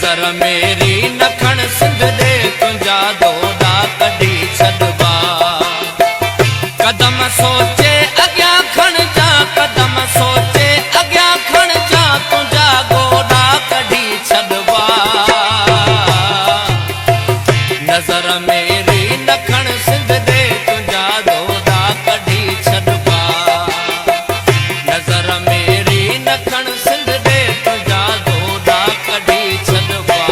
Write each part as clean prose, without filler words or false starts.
नज़र मेरी नखण सिंध दे तुंहिंजा दोड़ा कढी छॾबा कदम सोचे अॻियां खणजा कदम सोचे अॻियां खणजा तुंहिंजा गोॾा कढी छॾबा नज़र मेरी नखण सिंध दे तुंहिंजा दोड़ा कढी छॾबा नज़र मेरी नखण सिंध दे तुंहिंजा दोड़ा कढी छॾबा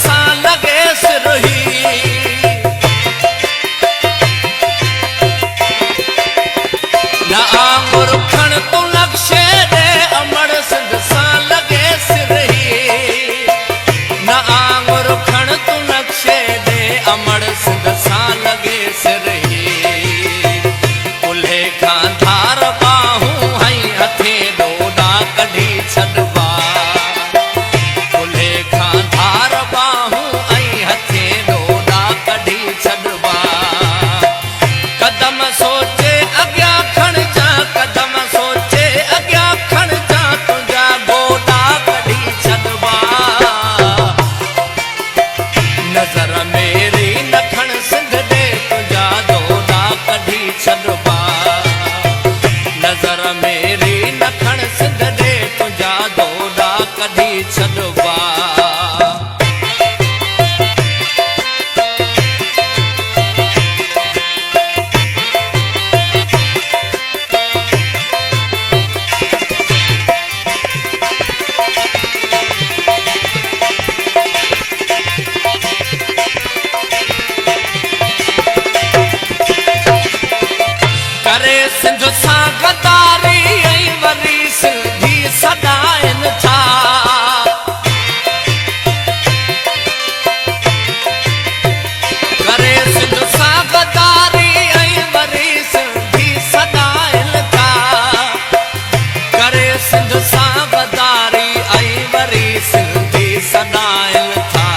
सां लॻेसि रही न आंगुर खण तूं नक्शे ॾे अमड़ सिंध सां लॻेसि रही न आंगुर खण तूं नक्शे ॾे अमड़ सिंध सां लॻेसि रही कुल्हे खां धार बाहूं हई हथे ॾोॾा कढी छॾबा कदम सोचे अॻियां खणजा कदम सोचे अॻियां खणजा तुंहिंजा गोॾा कढी छॾबा नज़र मेरी नखण सिंध दे तुंहिंजा दोड़ा कढी छॾबा नज़र मेरी नखण सिंध दे तुंहिंजा दोड़ा कढी छॾबा करे सिंध सां गदारी ऐं वरी सिंधी सॾाइनि था करे सिंध सां गदारी ऐं वरी सिंधी सॾाइनि था करे सिंध सां गदारी ऐं वरी सिंधी सॾाइनि था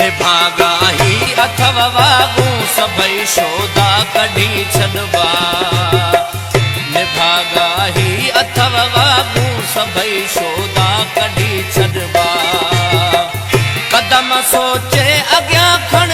निभागाही अथव वागूं सभई शोधा कढी छॾबा निभागाही अथव वागूं सभई शोधा कढी छॾबा कदम सोचे अॻियां खण